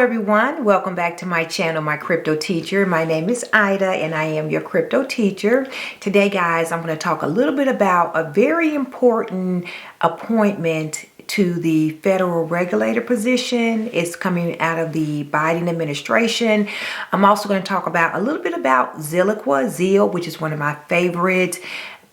everyone, welcome back to my channel, My Crypto Teacher. My name is Ida and I am your crypto teacher. Today guys, I'm going to talk a little bit about a very important appointment to the federal regulator position. It's coming out of the Biden administration. I'm also going to talk about a little bit about Zeal, which is one of my favorite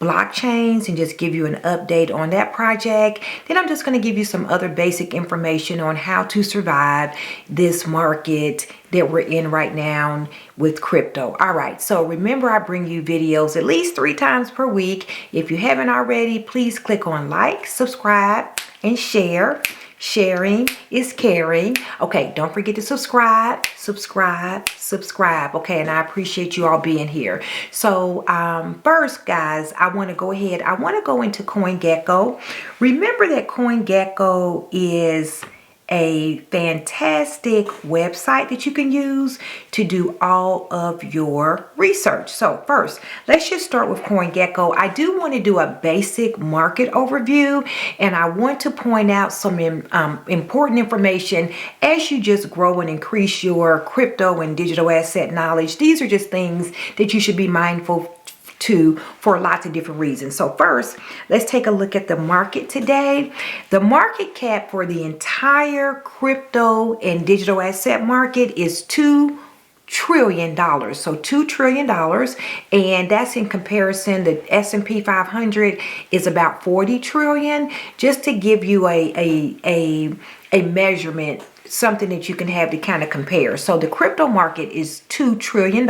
blockchains, and just give you an update on that project. Then I'm just going to give you some other basic information on how to survive this market that we're in right now with crypto. All right, so remember, I bring you videos at least 3 times per week. If you haven't already, please click on like, subscribe, and share. Sharing is caring. Okay, don't forget to subscribe. Okay, and I appreciate you all being here. So first, guys, I want to go into CoinGecko. Remember that CoinGecko is a fantastic website that you can use to do all of your research. So first, let's just start with CoinGecko. I do want to do a basic market overview, and I want to point out some important information as you just grow and increase your crypto and digital asset knowledge. These are just things that you should be mindful for lots of different reasons. So first, let's take a look at the market today. The market cap for the entire crypto and digital asset market is $2 trillion. So $2 trillion, and that's in comparison. The S&P 500 is about 40 trillion. Just to give you a measurement, something that you can have to kind of compare. So the crypto market is $2 trillion,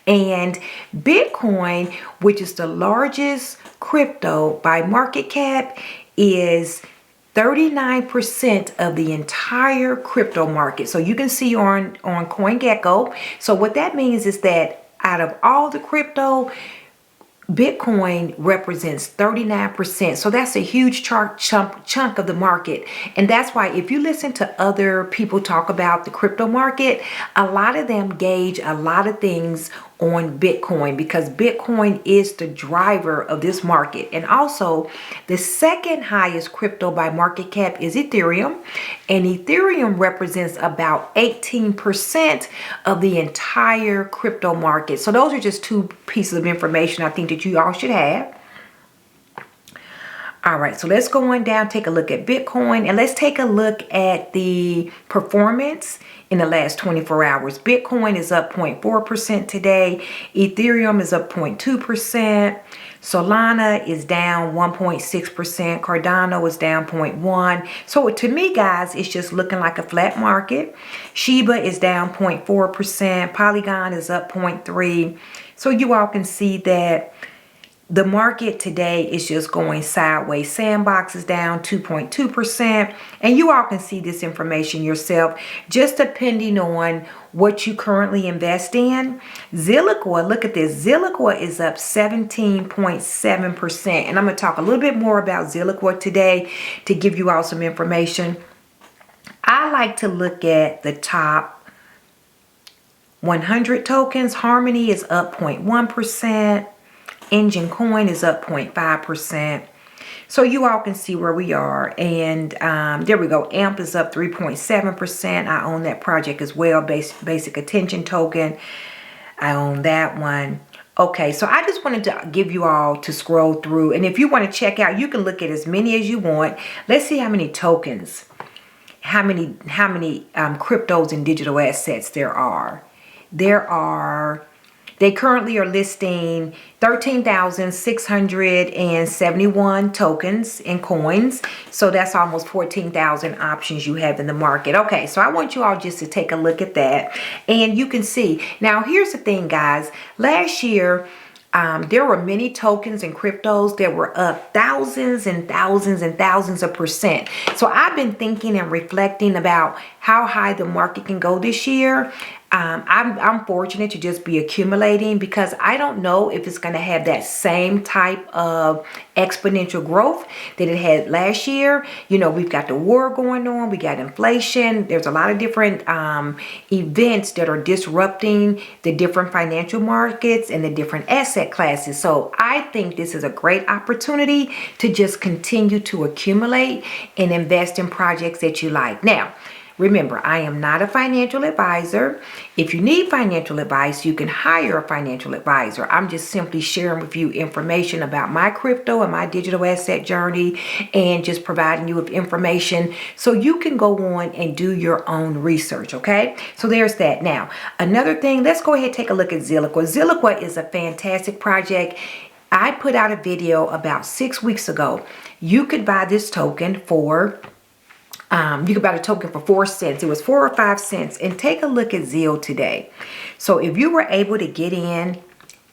and Bitcoin, which is the largest crypto by market cap, is 39% of the entire crypto market. So you can see on CoinGecko. So what that means is that out of all the crypto, Bitcoin represents 39%. So that's a huge chunk of the market. And that's why if you listen to other people talk about the crypto market, a lot of them gauge a lot of things on Bitcoin, because Bitcoin is the driver of this market. And also, the second highest crypto by market cap is Ethereum, and Ethereum represents about 18% of the entire crypto market. So those are just 2 pieces of information I think that you all should have. All right, so let's go on down, take a look at Bitcoin, and let's take a look at the performance in the last 24 hours. Bitcoin is up 0.4% today. Ethereum is up 0.2%. Solana is down 1.6%. Cardano is down 0.1%. So to me, guys, it's just looking like a flat market. Shiba is down 0.4%. Polygon is up 0.3%. So you all can see that the market today is just going sideways. Sandbox is down 2.2%. And you all can see this information yourself, just depending on what you currently invest in. Zilliqua, look at this. Zilliqua is up 17.7%. And I'm going to talk a little bit more about Zilliqua today to give you all some information. I like to look at the top 100 tokens. Harmony is up 0.1%. Engine Coin is up 0.5%. So you all can see where we are. And there we go. AMP is up 3.7%. I own that project as well. Basic Attention Token. I own that one. Okay, so I just wanted to give you all to scroll through. And if you want to check out, you can look at as many as you want. Let's see how many tokens, how many cryptos and digital assets there are. They currently are listing 13,671 tokens and coins. So that's almost 14,000 options you have in the market. Okay, so I want you all just to take a look at that. And you can see. Now, here's the thing, guys. Last year, there were many tokens and cryptos that were up thousands and thousands and thousands of percent. So I've been thinking and reflecting about how high the market can go this year. I'm fortunate to just be accumulating, because I don't know if it's going to have that same type of exponential growth that it had last year. You know, we've got the war going on, we got inflation, there's a lot of different events that are disrupting the different financial markets and the different asset classes. So I think this is a great opportunity to just continue to accumulate and invest in projects that you like. Now, Remember, I am not a financial advisor. If you need financial advice, you can hire a financial advisor. I'm just simply sharing with you information about my crypto and my digital asset journey, and just providing you with information so you can go on and do your own research, okay? So there's that. Now, another thing, let's go ahead and take a look at Zilliqua. Zilliqua is a fantastic project. I put out a video about 6 weeks ago. You could buy this token for you could buy a token for 4 cents. It was 4 or 5 cents. And take a look at ZIL today. So if you were able to get in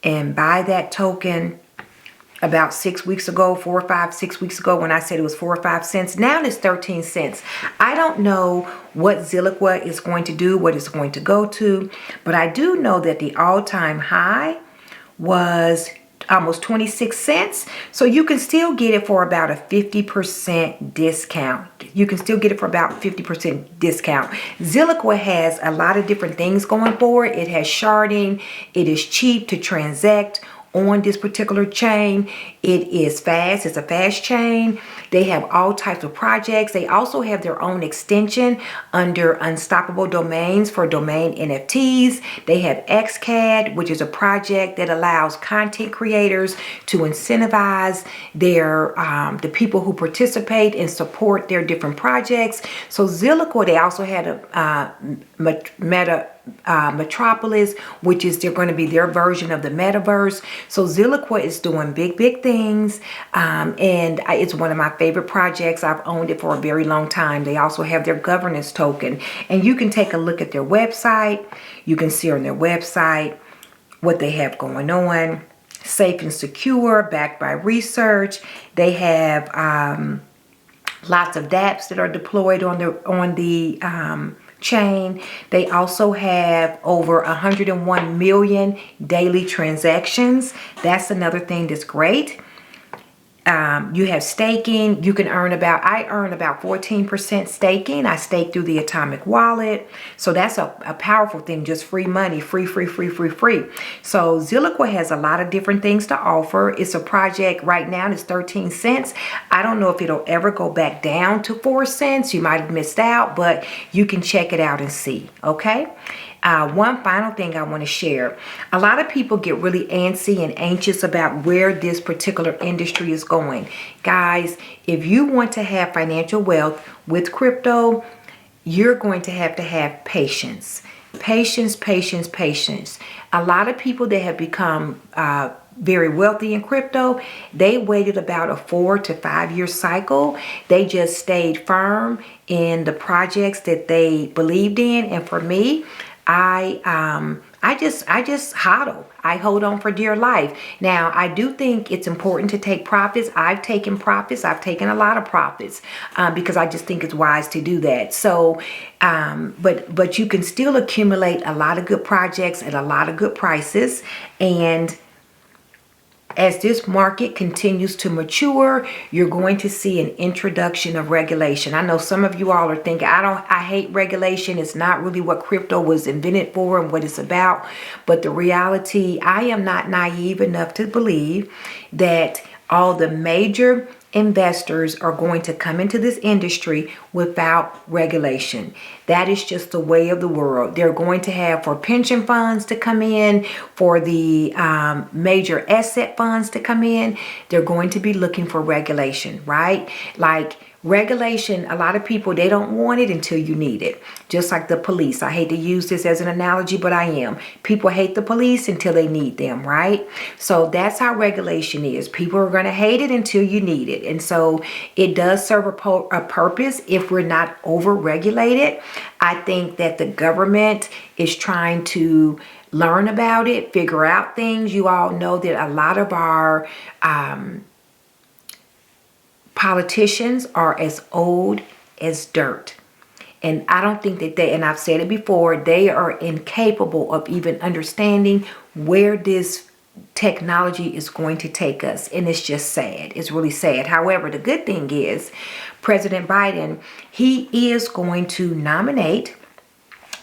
and buy that token about 6 weeks ago, 4 or 5, 6 weeks ago, when I said it was 4 or 5 cents, now it's 13 cents. I don't know what Zilliqua is going to do, what it's going to go to, but I do know that the all-time high was almost 26 cents. So you can still get it for about a 50% discount. You can still get it for about 50% discount. Zilliqua has a lot of different things going for it. It has sharding. It is cheap to transact on this particular chain. It is fast. It's a fast chain. They have all types of projects. They also have their own extension under Unstoppable Domains for domain NFTs. They have XCAD, which is a project that allows content creators to incentivize their the people who participate and support their different projects. So Zilliqua, they also had a Metropolis, which is they're going to be their version of the metaverse. So Zilliqua is doing big things, and it's one of my favorite projects. I've owned it for a very long time. They also have their governance token, and you can take a look at their website. You can see on their website what they have going on. Safe and secure, backed by research. They have lots of dApps that are deployed on the chain. They also have over 101 million daily transactions. That's another thing that's great. You have staking. You can earn I earn about 14% staking. I stake through the Atomic Wallet. So that's a powerful thing, just free money, free. So Zilliqua has a lot of different things to offer. It's a project right now, it's 13 cents. I don't know if it'll ever go back down to 4 cents. You might have missed out, but you can check it out and see, okay? One final thing I want to share. A lot of people get really antsy and anxious about where this particular industry is going. Guys, if you want to have financial wealth with crypto, you're going to have patience. Patience. A lot of people that have become very wealthy in crypto, they waited about a 4 to 5 year cycle. They just stayed firm in the projects that they believed in. And for me, I just hodl. I hold on for dear life. Now, I do think it's important to take profits. I've taken profits. I've taken a lot of profits because I just think it's wise to do that. So, but you can still accumulate a lot of good projects at a lot of good prices. And as this market continues to mature, you're going to see an introduction of regulation. I know some of you all are thinking, I hate regulation. It's not really what crypto was invented for and what it's about. But the reality, I am not naive enough to believe that all the major investors are going to come into this industry without regulation. That is just the way of the world. They're going to have for pension funds to come in, for the major asset funds to come in. They're going to be looking for regulation, right? Like regulation, a lot of people, they don't want it until you need it. Just like the police. I hate to use this as an analogy, but I am. People hate the police until they need them, right? So that's how regulation is. People are going to hate it until you need it. And so it does serve a purpose if we're not over-regulated. I think that the government is trying to learn about it, figure out things. You all know that a lot of our politicians are as old as dirt. And I don't think that and I've said it before, they are incapable of even understanding where this technology is going to take us. And it's just sad. It's really sad. However, the good thing is President Biden, he is going to nominate,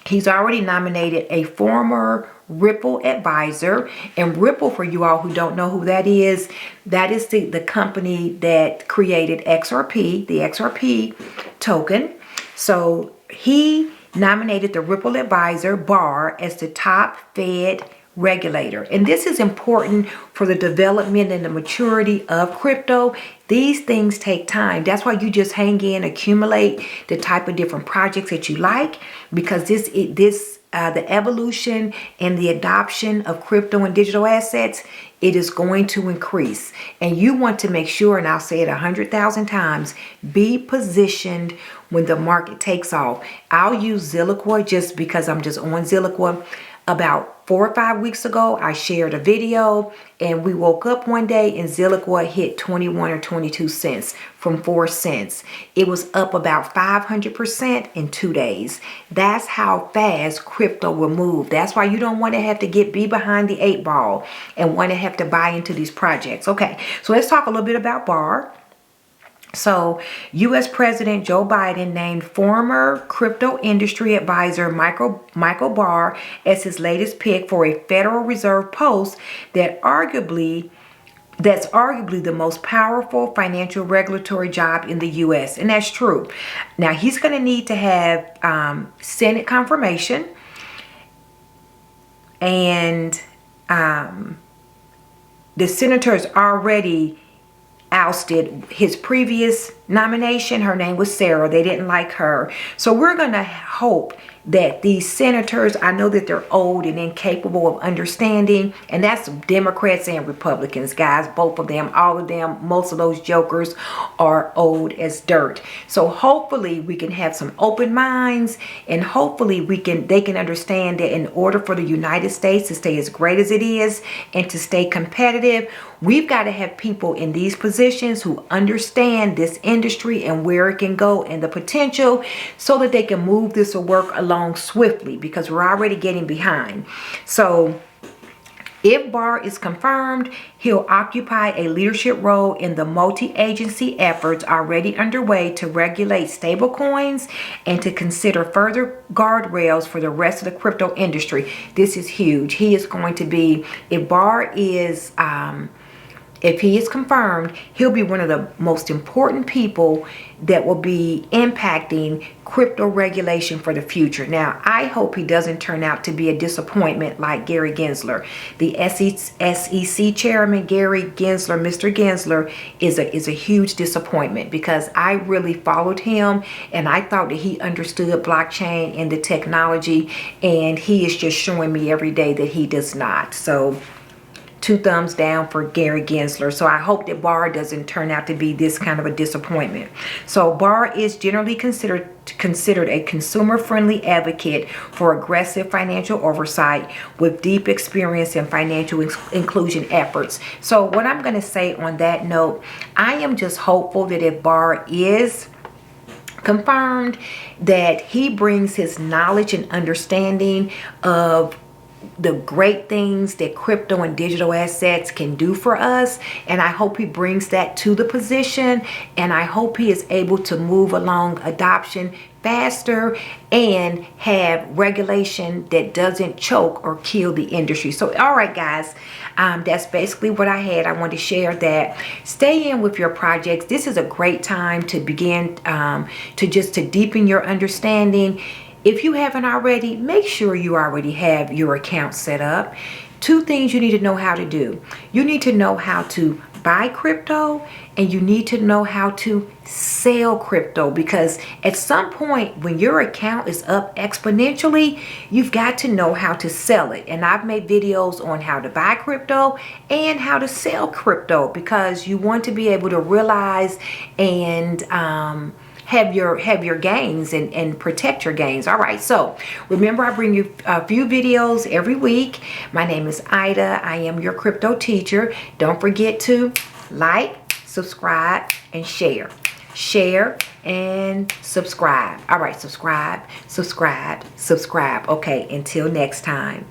he's already nominated a former Ripple advisor. And Ripple, for you all who don't know who that is the company that created XRP, the XRP token. So he nominated the Ripple advisor, Barr, as the top Fed regulator. And this is important for the development and the maturity of crypto. These things take time. That's why you just hang in, accumulate the type of different projects that you like, because the evolution and the adoption of crypto and digital assets, it is going to increase. And you want to make sure, and I'll say it 100,000 times, be positioned when the market takes off. I'll use Zilliqua just because I'm just on Zilliqua. About 4 or 5 weeks ago, I shared a video, and we woke up one day and Zilliqua hit 21 or 22 cents from 4 cents. It was up about 500% in 2 days. That's how fast crypto will move. That's why you don't want to have to be behind the 8 ball and want to have to buy into these projects. Okay, so let's talk a little bit about Barr. So, U.S. President Joe Biden named former crypto industry advisor Michael Barr as his latest pick for a Federal Reserve post that's arguably the most powerful financial regulatory job in the U.S. And that's true. Now, he's going to need to have Senate confirmation, and the senators already ousted his previous nomination. Her name was Sarah. They didn't like her. So we're going to hope that these senators, I know that they're old and incapable of understanding, and that's Democrats and Republicans, guys, both of them, all of them, most of those jokers are old as dirt. So hopefully we can have some open minds, and hopefully they can understand that in order for the United States to stay as great as it is and to stay competitive, we've got to have people in these positions who understand this industry and where it can go and the potential, so that they can move this work along swiftly, because we're already getting behind. So if Barr is confirmed, he'll occupy a leadership role in the multi-agency efforts already underway to regulate stablecoins and to consider further guardrails for the rest of the crypto industry. This is huge. He is going to be, if he is confirmed, he'll be one of the most important people that will be impacting crypto regulation for the future. Now, I hope he doesn't turn out to be a disappointment like Gary Gensler. The SEC chairman, Gary Gensler, Mr. Gensler, is a huge disappointment, because I really followed him and I thought that he understood blockchain and the technology, and he is just showing me every day that he does not. So 2 thumbs down for Gary Gensler. So I hope that Barr doesn't turn out to be this kind of a disappointment. So Barr is generally considered a consumer-friendly advocate for aggressive financial oversight with deep experience in financial inclusion efforts. So what I'm going to say on that note, I am just hopeful that if Barr is confirmed, that he brings his knowledge and understanding of the great things that crypto and digital assets can do for us, and I hope he brings that to the position, and I hope he is able to move along adoption faster and have regulation that doesn't choke or kill the industry. So all right, guys, that's basically what I had. I wanted to share that. Stay in with your projects. This is a great time to begin to deepen your understanding. If you haven't already, make sure you already have your account set up. 2 things you need to know how to do. You need to know how to buy crypto, and you need to know how to sell crypto, because at some point when your account is up exponentially, you've got to know how to sell it. And I've made videos on how to buy crypto and how to sell crypto, because you want to be able to realize and have your gains and protect your gains. All right, so remember, I bring you a few videos every week. My name is Ida. I am your crypto teacher. Don't forget to like, subscribe, and share. Share and subscribe. All right, subscribe. Okay, until next time.